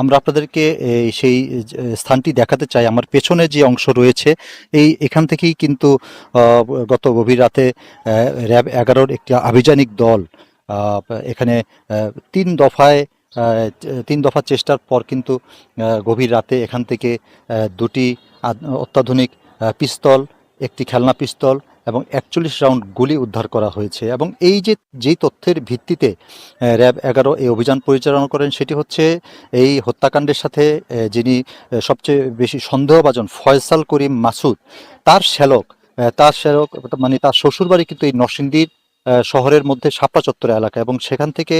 আমরা আপনাদেরকে সেই স্থানটি দেখাতে চাই। আমার পেছনে যে অংশ রয়েছে এখান থেকেই কিন্তু গত গভীর রাতে র্যাব 11-র একটি আভিযানিক দল এখানে ৩ দফায় ৩ দফা চেষ্টার পর কিন্তু গভীর রাতে এখান থেকে ২টি অত্যাধুনিক পিস্তল, একটি খেলনা পিস্তল এবং ৪১ রাউন্ড গুলি উদ্ধার করা হয়েছে। এবং যেই তথ্যের ভিত্তিতে র্যাব 11 এই অভিযান পরিচালনা করেন, সেটি হচ্ছে এই হত্যাকাণ্ডের সাথে যিনি সবচেয়ে বেশি সন্দেহভাজন ফয়সাল করিম মাসুদ, তার শ্যালক মানে তার শ্বশুরবাড়ি কিন্তু এই নরসিংদীর শহরের মধ্যে শাপলা চত্বর এলাকা, এবং সেখান থেকে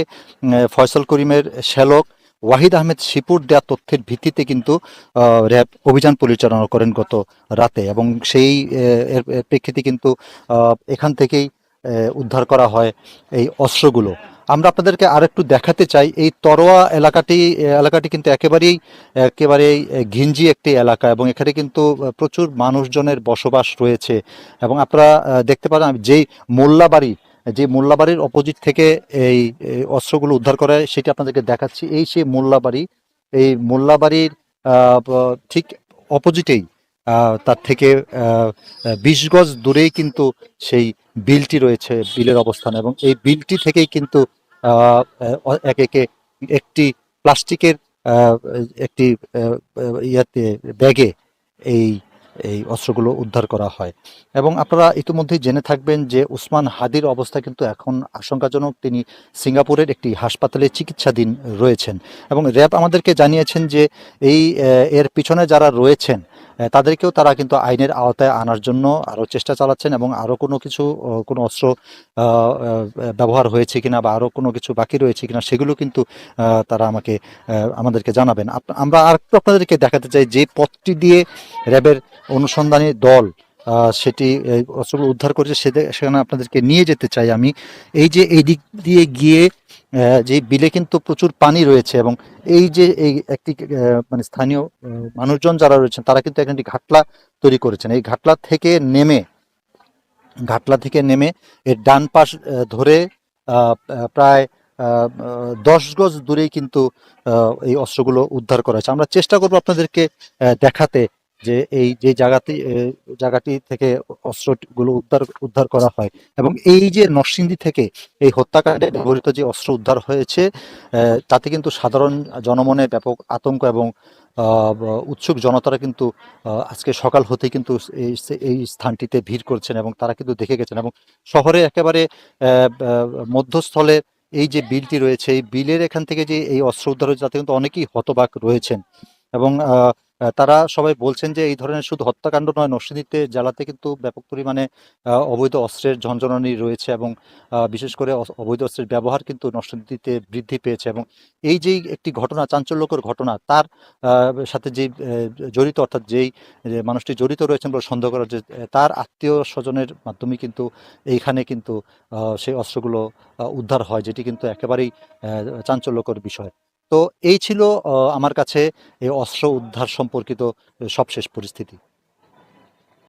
ফয়সাল করিমের শ্যালক ওয়াহিদ আহমেদ শিপুর দেয়া তথ্যের ভিত্তিতে কিন্তু র্যাব অভিযান পরিচালনা করেন গত রাতে। এবং সেই এর প্রেক্ষিতে কিন্তু এখান থেকেই উদ্ধার করা হয় এই অস্ত্রগুলো। আমরা আপনাদেরকে আরেকটু দেখাতে চাই, এই তরোয়া এলাকাটি কিন্তু একেবারেই ঘিঞ্জি একটি এলাকা, এবং এখানে কিন্তু প্রচুর মানুষজনের বসবাস রয়েছে। এবং আপনারা দেখতে পারেন যে মোল্লাবাড়ির অপোজিট থেকে এই অস্ত্রগুলো উদ্ধার করা হয় সেটি আপনাদেরকে দেখাচ্ছি। এই সেই মোল্লাবাড়ি, এই মোল্লাবাড়ির ঠিক অপোজিটেই তার থেকে ২০ গজ দূরেই কিন্তু সেই বিলটি রয়েছে, বিলের অবস্থান। এবং এই বিলটি থেকেই কিন্তু একে একটি প্লাস্টিকের আহ, একটি ইয়াতে ব্যাগে এই এই অস্ত্রগুলো উদ্ধার করা হয়। এবং আপনারা ইতিমধ্যেই জেনে থাকবেন যে উসমান হাদির অবস্থা কিন্তু এখন আশঙ্কাজনক। তিনি সিঙ্গাপুরের একটি হাসপাতালে চিকিৎসাধীন রয়েছেন। এবং র্যাব আমাদেরকে জানিয়েছেন যে এর পিছনে যারা রয়েছেন তাদেরকেও তারা কিন্তু আইনের আওতায় আনার জন্য আরও চেষ্টা চালাচ্ছেন, এবং আরও কোনো অস্ত্র ব্যবহার হয়েছে কিনা বা আরও কোনো কিছু বাকি রয়েছে কিনা সেগুলো কিন্তু তারা আমাদেরকে জানাবেন। আমরা আরেকটু আপনাদেরকে দেখাতে চাই যে পথটি দিয়ে র্যাবের অনুসন্ধানী দল সেটি অস্ত্রগুলো উদ্ধার করেছে, সেখানে আপনাদেরকে নিয়ে যেতে চাই আমি। এই দিক দিয়ে গিয়ে যে বিলে কিন্তু প্রচুর পানি রয়েছে, এবং এই একটি মানে স্থানীয় মানুষজন যারা রয়েছেন তারা কিন্তু এখানে ঘাটলা তৈরি করেছেন। এই ঘাটলা থেকে নেমে এর ডান পাশ ধরে প্রায় ১০ গজ দূরেই কিন্তু এই অস্ত্রগুলো উদ্ধার করা হয়েছে। আমরা চেষ্টা করবো আপনাদেরকে দেখাতে যে এই যে জায়গাটি থেকে অস্ত্রগুলো উদ্ধার করা হয়। এবং এই যে নরসিংদী থেকে এই হত্যাকাণ্ডে ব্যবহৃত যে অস্ত্র উদ্ধার হয়েছে, তাতে কিন্তু সাধারণ জনমনে ব্যাপক আতঙ্ক, এবং উৎসুক জনতারা কিন্তু আজকে সকাল হতে কিন্তু এই স্থানটিতে ভিড় করছেন, এবং তারা কিন্তু দেখে গেছেন। এবং শহরে একেবারে মধ্যস্থলে এই যে বিলটি রয়েছে, এই বিলের এখান থেকে যে এই অস্ত্র উদ্ধার হয়েছে তাতে কিন্তু অনেকেই হতবাক রয়েছেন। এবং তারা সবাই বলছেন যে এই ধরনের শুধু হত্যাকাণ্ড নয়, নরসিংদীতে জেলাতে কিন্তু ব্যাপক পরিমাণে অবৈধ অস্ত্রের ঝনঝনানি রয়েছে, এবং বিশেষ করে অবৈধ অস্ত্রের ব্যবহার কিন্তু নরসিংদীতে বৃদ্ধি পেয়েছে। এবং এই যে একটি ঘটনা, চাঞ্চল্যকর ঘটনা, তার সাথে যে জড়িত, অর্থাৎ যে মানুষটি জড়িত রয়েছেন বলে সন্দেহ করা যে তার আত্মীয় স্বজনের মাধ্যমে কিন্তু এইখানে কিন্তু সেই অস্ত্রগুলো উদ্ধার হয়, যেটি কিন্তু একেবারেই চাঞ্চল্যকর বিষয়। তো এই ছিল আমার কাছে এই অস্ত্র উদ্ধার সম্পর্কিত সবশেষ পরিস্থিতি।